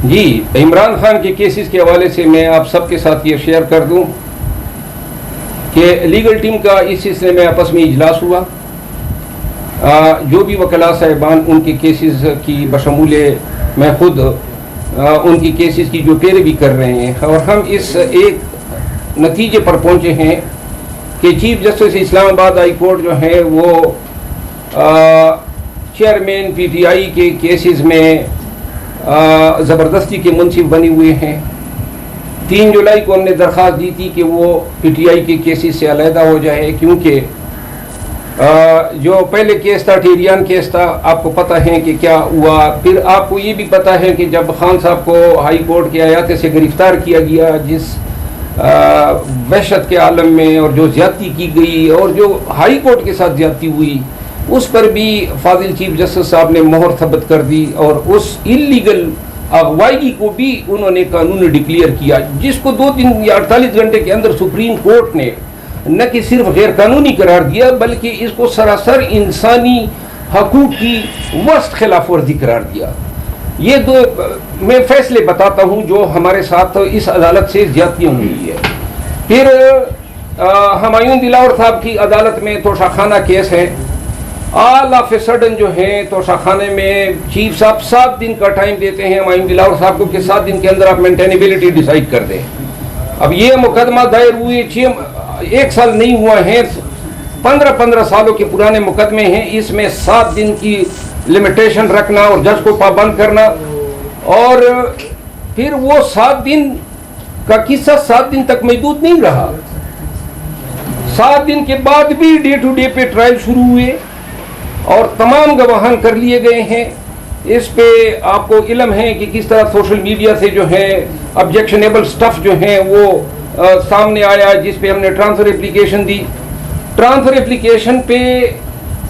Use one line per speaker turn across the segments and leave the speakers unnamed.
جی، عمران خان کے کیسز کے حوالے سے میں آپ سب کے ساتھ یہ شیئر کر دوں کہ لیگل ٹیم کا اس سلسلے میں آپس میں اجلاس ہوا. جو بھی وکلاء صاحبان ان کے کیسز کی بشمول میں خود ان کی کیسز کی جو پیروی کر رہے ہیں، اور ہم اس ایک نتیجے پر پہنچے ہیں کہ چیف جسٹس اسلام آباد ہائی کورٹ جو ہے وہ چیئرمین پی ٹی آئی کے کیسز میں زبردستی کے منصف بنے ہوئے ہیں. 3 جولائی کو ہم نے درخواست دی تھی کہ وہ پی ٹی آئی کے کیسز سے علیحدہ ہو جائے، کیونکہ جو پہلے کیس تھا ٹیریان کیس تھا، آپ کو پتہ ہے کہ کیا ہوا. پھر آپ کو یہ بھی پتہ ہے کہ جب خان صاحب کو ہائی کورٹ کے آیات سے گرفتار کیا گیا، جس وحشت کے عالم میں اور جو زیادتی کی گئی اور جو ہائی کورٹ کے ساتھ زیادتی ہوئی، اس پر بھی فاضل چیف جسٹس صاحب نے مہر ثبت کر دی، اور اس انلیگل اغوائی کو بھی انہوں نے قانونی ڈکلیئر کیا، جس کو 2-3 یا 48 گھنٹے کے اندر سپریم کورٹ نے نہ کہ صرف غیر قانونی قرار دیا بلکہ اس کو سراسر انسانی حقوق کی وسط خلاف ورزی قرار دیا. یہ 2 میں فیصلے بتاتا ہوں جو ہمارے ساتھ اس عدالت سے زیادتیاں ہوئی ہے. پھر ہمایوں دلاور صاحب کی عدالت میں توشہ خانہ کیس ہے. آل آف اے سڈن جو ہیں توشہ خانے میں چیف صاحب 7 دن کا ٹائم دیتے ہیں ہمایوں دلاور صاحب کو کہ 7 دن کے اندر آپ مینٹینیبلٹی ڈیسائیڈ کر دیں. اب یہ مقدمہ دائر ہوئے 1 سال نہیں ہوا ہے، 15 سالوں کے پرانے مقدمے ہیں. اس میں 7 دن کی لمیٹیشن رکھنا اور جج کو پابند کرنا، اور پھر وہ 7 دن کا قصہ 7 دن تک محدود نہیں رہا. 7 دن کے بعد بھی ڈے ٹو ڈے پہ ٹرائل شروع ہوئے اور تمام گواہان کر لیے گئے ہیں. اس پہ آپ کو علم ہے کہ کس طرح سوشل میڈیا سے جو ہے آبجیکشنیبل سٹف جو ہیں وہ سامنے آیا، جس پہ ہم نے ٹرانسفر اپلیکیشن دی. ٹرانسفر اپلیکیشن پہ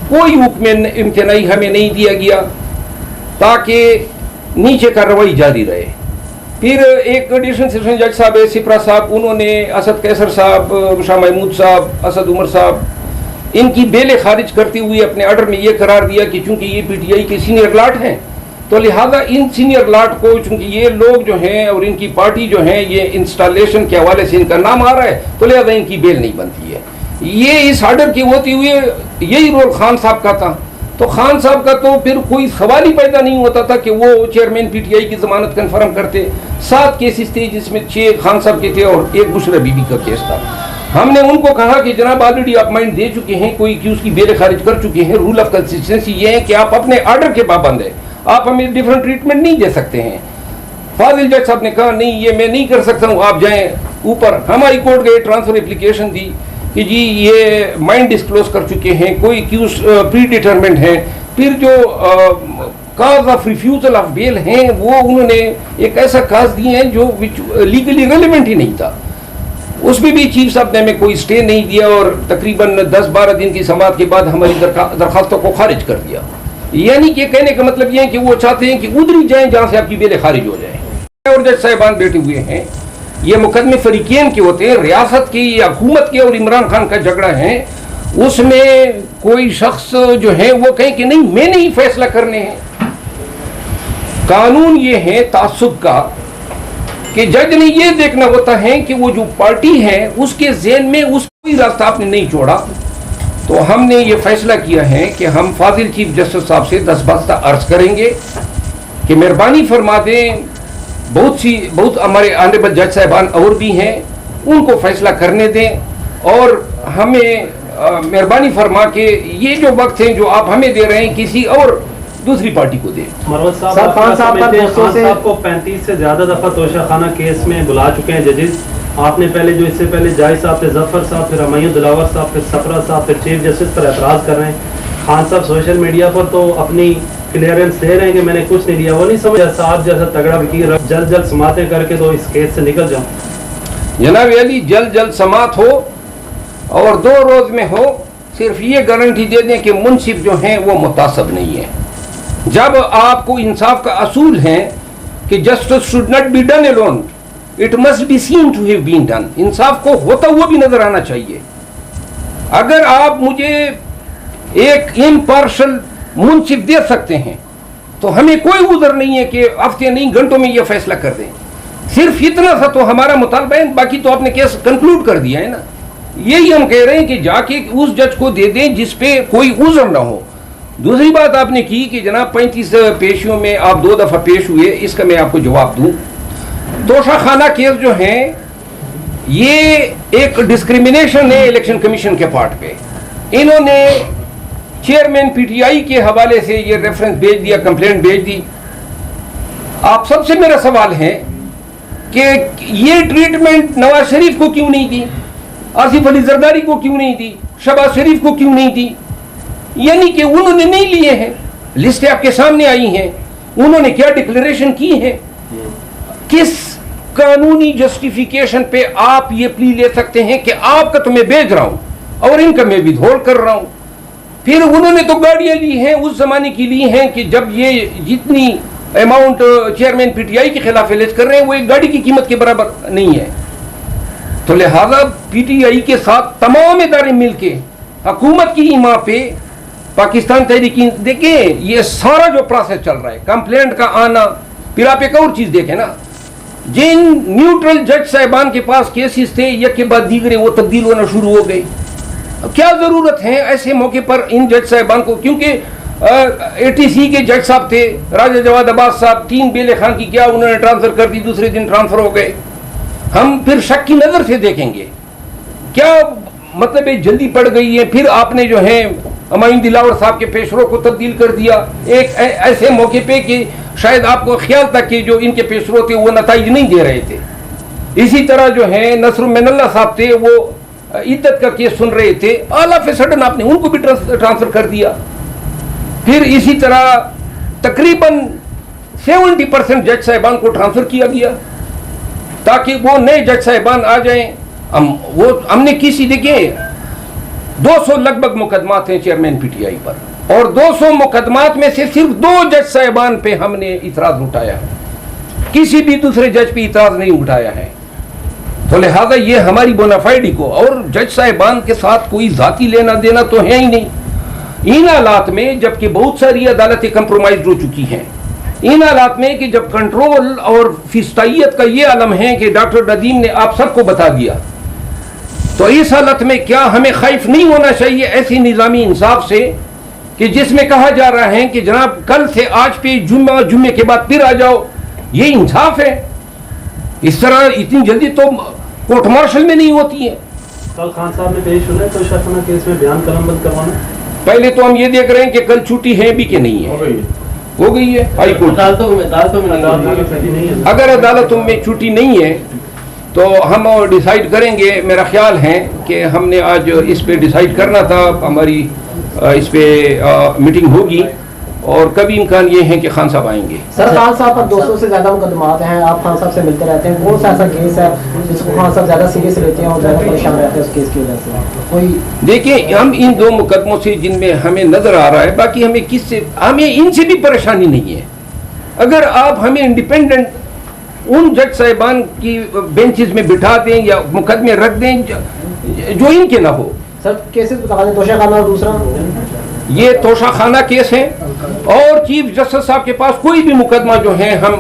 کوئی حکم امتناعی ہمیں نہیں دیا گیا تاکہ نیچے کارروائی جاری رہے. پھر ایک ایڈیشنل سیشن جج صاحب سپرا صاحب، انہوں نے اسد قیصر صاحب، شاہ محمود صاحب، اسد عمر صاحب، ان کی بیلیں خارج کرتے ہوئے اپنے آرڈر میں یہ قرار دیا کہ چونکہ یہ پی ٹی آئی کے سینئر لاٹ ہیں تو لہذا ان سینئر لاٹ کو، چونکہ یہ لوگ جو ہیں اور ان کی پارٹی جو ہیں یہ انسٹالیشن کے حوالے سے ان کا نام آ رہا ہے تو لہذا ان کی بیل نہیں بنتی ہے. یہ اس آرڈر کی ہوتے ہوئے یہی رول خان صاحب کا تھا، تو خان صاحب کا تو پھر کوئی سوال ہی پیدا نہیں ہوتا تھا کہ وہ چیئرمین پی ٹی آئی کی ضمانت کنفرم کرتے. 7 کیسز تھے جس میں 6 خان صاحب کے تھے اور 1 بشرا بی بی کا کیس تھا. ہم نے ان کو کہا کہ جناب آلریڈی آپ مائنڈ دے چکے ہیں، کوئی کیوں اس کی بیلیں خارج کر چکے ہیں. رول آف کنسسٹنسی یہ ہے کہ آپ اپنے آرڈر کے پابند ہیں، آپ ہمیں ڈیفرنٹ ٹریٹمنٹ نہیں دے سکتے ہیں. فاضل جج صاحب نے کہا نہیں یہ میں نہیں کر سکتا ہوں، آپ جائیں اوپر. ہم ہائی کورٹ گئے، ٹرانسفر اپلیکیشن دی کہ جی یہ مائنڈ ڈسکلوز کر چکے ہیں، کوئی کیوز پری ڈیٹرمنٹ ہیں. پھر جو کاز آف ریفیوزل آف بیل ہیں وہ انہوں نے ایک ایسا کاز دیے ہیں جو لیگلی ریلیونٹ ہی نہیں تھا. اس میں بھی چیف صاحب نے ہمیں کوئی سٹے نہیں دیا اور تقریباً 10-12 دن کی سماعت کے بعد ہماری درخواستوں کو خارج کر دیا. یعنی کہ کہنے کا مطلب یہ ہے کہ وہ چاہتے ہیں کہ ادھر ہی جائیں جہاں سے آپ کی بیلیں خارج ہو جائیں. اور جج صاحبان بیٹھے ہوئے ہیں، یہ مقدمے فریقین کے ہوتے ہیں، ریاست کی یا حکومت کے اور عمران خان کا جھگڑا ہے. اس میں کوئی شخص جو ہے وہ کہیں کہ نہیں میں نہیں فیصلہ کرنے ہیں. قانون یہ ہے تعصب کا کہ جج نے یہ دیکھنا ہوتا ہے کہ وہ جو پارٹی ہے اس کے ذہن میں اس کوئی راستہ آپ نے نہیں چھوڑا. تو ہم نے یہ فیصلہ کیا ہے کہ ہم فاضل چیف جسٹس صاحب سے دستبستہ عرض کریں گے کہ مہربانی فرما دیں. بہت ہمارے آنریبل جج صاحبان اور بھی ہیں، ان کو فیصلہ کرنے دیں اور ہمیں مہربانی فرما کے یہ جو وقت ہیں جو آپ ہمیں دے رہے ہیں کسی اور دوسری پارٹی کو دیں.
مروت صاحب خان صاحب کو 35 سے زیادہ دفعہ توشہ خانہ کیس میں بلا چکے ہیں ججز. آپ نے پہلے جو اس سے پہلے جائز صاحب، پھر ظفر صاحب، پھر ہمایوں دلاور صاحب، پھر سپرا صاحب، پھر چیف جسٹس پر اعتراض کر رہے ہیں. خان صاحب سوشل میڈیا پر تو اپنی کلیئرنس دے رہے ہیں کہ میں نے کچھ نہیں لیا. وہ نہیں سمجھا صاحب جیسا تگڑا وکیل جلد سماعتیں کر کے تو اس کیس سے نکل جاؤں.
جناب علی جلد سماعت ہو اور 2 روز میں ہو، صرف یہ گارنٹی دے دیں کہ منصف جو ہیں وہ متعصب نہیں ہیں. جب آپ کو انصاف کا اصول ہے کہ justice should not be done alone, it must be seen to have been done. انصاف کو ہوتا ہوا بھی نظر آنا چاہیے. اگر آپ مجھے ایک امپارشل منصف دے سکتے ہیں تو ہمیں کوئی عذر نہیں ہے کہ ہفتے نہیں گھنٹوں میں یہ فیصلہ کر دیں. صرف اتنا سا تو ہمارا مطالبہ ہے, باقی تو آپ نے کیس کنکلوڈ کر دیا ہے نا. یہی ہم کہہ رہے ہیں کہ جا کے اس جج کو دے دیں جس پہ کوئی عذر نہ ہو. دوسری بات آپ نے کی کہ جناب 35 پیشیوں میں آپ 2 دفعہ پیش ہوئے, اس کا میں آپ کو جواب دوں. توشہ خانہ کیس جو ہیں یہ ایک ڈسکریمنیشن ہے الیکشن کمیشن کے پارٹ پہ. انہوں نے چیئرمین پی ٹی آئی کے حوالے سے یہ ریفرنس بھیج دیا, کمپلینٹ بھیج دی. آپ سب سے میرا سوال ہے کہ یہ ٹریٹمنٹ نواز شریف کو کیوں نہیں دی, آصف علی زرداری کو کیوں نہیں دی, شہباز شریف کو کیوں نہیں دی؟ یعنی کہ انہوں نے نہیں لیے ہیں. لسٹیں آپ کے سامنے آئی ہیں, انہوں نے کیا ڈکلیریشن کی ہے؟ کس قانونی جسٹیفیکیشن پہ آپ یہ پلی لے سکتے ہیں کہ آپ کا تو میں بھیج رہا ہوں اور ان کا میں ودھول کر رہا ہوں؟ پھر انہوں نے تو گاڑیاں لی ہیں, اس زمانے کی لی ہیں کہ جب یہ جتنی amount chairman P T I کے خلاف ایلیج کر رہے ہیں وہ ایک گاڑی کی قیمت کے برابر نہیں ہے. تو لہذا پی ٹی آئی کے ساتھ تمام ادارے مل کے حکومت کی ایما پہ پاکستان تحریک دیکھیں یہ سارا جو پروسیس چل رہا ہے, کمپلینٹ کا آنا. پھر آپ ایک اور چیز دیکھیں نا, جن نیوٹرل جج صاحبان کے پاس کیسز تھے یک کے بعد دیگرے وہ تبدیل ہونا شروع ہو گئے. کیا ضرورت ہے ایسے موقع پر ان جج صاحبان کو, کیونکہ اے ٹی سی کے جج صاحب تھے راجہ جواد عباس صاحب, 3 بیلے خان کی کیا انہوں نے ٹرانسفر کر دی, دوسرے دن ٹرانسفر ہو گئے. ہم پھر شک کی نظر سے دیکھیں گے کیا مطلب ہے جلدی پڑ گئی ہے. پھر آپ نے جو ہے ہمایوں دلاور صاحب کے پیشرو کو تبدیل کر دیا ایک ایسے موقع پہ کہ شاید آپ کو خیال تھا کہ جو ان کے پیشرو تھے وہ نتائج نہیں دے رہے تھے. اسی طرح جو ہے نصر من اللہ صاحب تھے, وہ عدت کا کیس سن رہے تھے, آل آف اے سڈن آپ نے ان کو بھی ٹرانسفر کر دیا. پھر اسی طرح تقریباً 70% جج صاحبان کو ٹرانسفر کیا گیا تاکہ وہ نئے جج صاحبان آ جائیں. ہم نے کسی دیکھیں 200 لگ بھگ مقدمات ہیں چیئرمین پی ٹی آئی پر, اور 200 مقدمات میں سے صرف 2 جج صاحبان پہ ہم نے اعتراض اٹھایا ہے, کسی بھی دوسرے جج پہ اعتراض نہیں اٹھایا ہے. تو لہذا یہ ہماری بونافائیڈی کو, اور جج صاحبان کے ساتھ کوئی ذاتی لینا دینا تو ہے ہی نہیں. ان حالات میں جبکہ بہت ساری عدالتیں کمپرومائز ہو چکی ہیں, ان حالات میں کہ جب کنٹرول اور فسطائیت کا یہ عالم ہے کہ ڈاکٹر ندیم نے آپ سب کو بتا دیا, تو اس حالت میں کیا ہمیں خائف نہیں ہونا چاہیے ایسی نظامی انصاف سے کہ جس میں کہا جا رہا ہے کہ جناب کل سے آج پہ جمعے کے بعد پھر آ جاؤ؟ یہ انصاف ہے؟ اس طرح اتنی جلدی تو کورٹ مارشل میں نہیں ہوتی ہے.
کل خان صاحب نے پیش ہونا ہے تو شاخانہ کیس میں بیان قلم بند کروانا.
پہلے تو ہم یہ دیکھ رہے ہیں کہ کل چھٹی ہے بھی کہ نہیں ہے. ہو گئی ہے ہائی کورٹ. اگر عدالتوں میں چھٹی نہیں ہے تو ہم ڈیسائیڈ کریں گے. میرا خیال ہے کہ ہم نے آج اس پہ ڈیسائیڈ کرنا تھا, ہماری اس پہ میٹنگ ہوگی, اور کبھی امکان یہ ہے کہ خان صاحب آئیں گے.
سر خان صاحب پر 200 سے زیادہ مقدمات ہیں, آپ خان صاحب سے ملتے رہتے ہیں, کون سا ایسا کیس ہے جس کو خان صاحب زیادہ سیریس لیتے ہیں اور زیادہ پریشان رہتے ہیں اس کیس کی وجہ سے؟ کوئی
دیکھیں ہم ان 2 مقدموں سے جن میں ہمیں نظر آ رہا ہے, باقی ہمیں کس سے, ہمیں ان سے بھی پریشانی نہیں ہے. اگر آپ ہمیں انڈیپینڈنٹ ان جج صاحبان کی بینچز میں بٹھا دیں یا مقدمے رکھ دیں جو ان کے نہ ہو.
سر کیسز بتا دیں, توشہ خانہ اور دوسرا
یہ توشہ خانہ کیس ہے, اور چیف جسٹس صاحب کے پاس کوئی بھی مقدمہ جو ہے ہم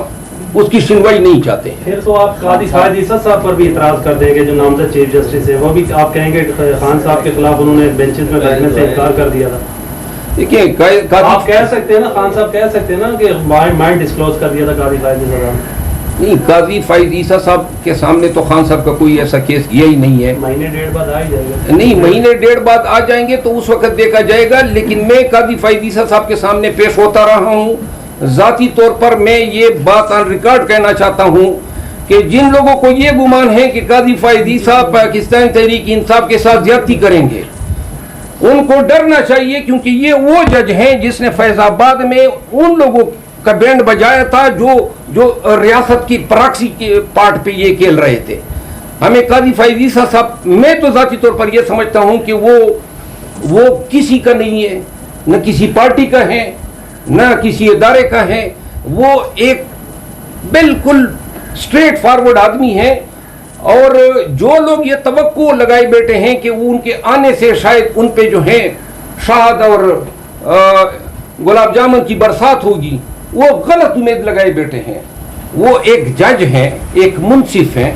اس کی سنوائی نہیں چاہتے.
پھر تو آپ قاضی فائد عیسیٰ صاحب پر بھی اعتراض کر دیں گے جو نامزد چیف جسٹس ہے, وہ بھی آپ کہیں گے خان صاحب کے خلاف انہوں نے بینچز میں بیٹھنے سے انکار کر دیا تھا.
دیکھیں
آپ کہہ سکتے ہیں نا, خان صاحب کہہ سکتے ہیں نا کہ مائنڈ ڈسکلوز کر دیا تھا قاضی فائد عیسیٰ صاحب.
نہیں, قاضی فائد عیسیٰ صاحب کے سامنے تو خان صاحب کا کوئی ایسا کیس گیا ہی نہیں ہے.
مہینے 1.5 بعد آ ہی جائے گا. نہیں,
مہینے 1.5 بعد آ جائیں گے تو اس وقت دیکھا جائے گا. لیکن میں قاضی فائد عیسیٰ صاحب کے سامنے پیش ہوتا رہا ہوں. ذاتی طور پر میں یہ بات آن ریکارڈ کہنا چاہتا ہوں کہ جن لوگوں کو یہ گمان ہے کہ قاضی فائد عیسیٰ پاکستان تحریک انصاف کے ساتھ زیادتی کریں گے, ان کو ڈرنا چاہیے, کیونکہ یہ وہ جج ہیں جس نے فیض آباد میں ان لوگوں کا بینڈ بجایا تھا جو ریاست کی پراکسی کے پارٹ پہ یہ کھیل رہے تھے. ہمیں قاضی فائد عیسیٰ صاحب, میں تو ذاتی طور پر یہ سمجھتا ہوں کہ وہ کسی کا نہیں ہے, نہ کسی پارٹی کا ہے, نہ کسی ادارے کا ہے. وہ ایک بالکل اسٹریٹ فارورڈ آدمی ہے, اور جو لوگ یہ توقع لگائے بیٹھے ہیں کہ وہ ان کے آنے سے شاید ان پہ جو ہے شہد اور گلاب جامن کی برسات ہوگی, وہ غلط امید لگائے بیٹھے ہیں. وہ ایک جج ہیں, ایک منصف ہیں,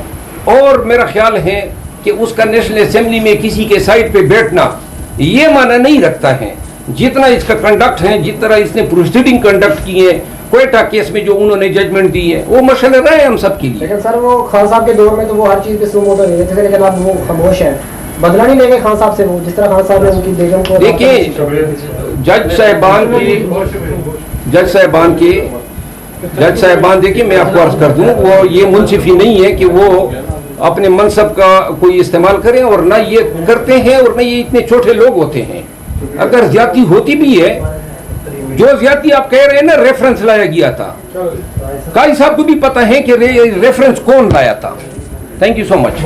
اور میرا خیال ہے کہ اس کا نیشنل اسمبلی میں کسی کے سائٹ پہ بیٹھنا یہ معنی نہیں رکھتا ہے. جتنا اس کا کنڈکٹ ہے, جس طرح اس نے پروسیڈنگ کنڈکٹ کی ہے کوئٹہ کیس میں جو انہوں نے ججمنٹ دی ہے, وہ مشعل رہے ہم سب کے لیے.
لیکن سر وہ خان صاحب کے دور میں تو وہ ہر چیز پہ سوم ہوتا رہے تھے, لیکن اب وہ خاموش ہیں, بدلا نہیں لے گئے خان صاحب سے, وہ جس طرح خان صاحب نے ان کی بیگم کو.
دیکھیں جج صاحبان دیکھیں میں آپ کو عرض کر دوں, وہ یہ منصفی نہیں ہے کہ وہ اپنے منصب کا کوئی استعمال کریں, اور نہ یہ کرتے ہیں, اور نہ یہ اتنے چھوٹے لوگ ہوتے ہیں. اگر زیادتی ہوتی بھی ہے, جو زیادتی آپ کہہ رہے ہیں نا ریفرنس لایا گیا تھا, قاضی صاحب کو بھی پتہ ہے کہ ریفرنس کون لایا تھا. Thank you so much.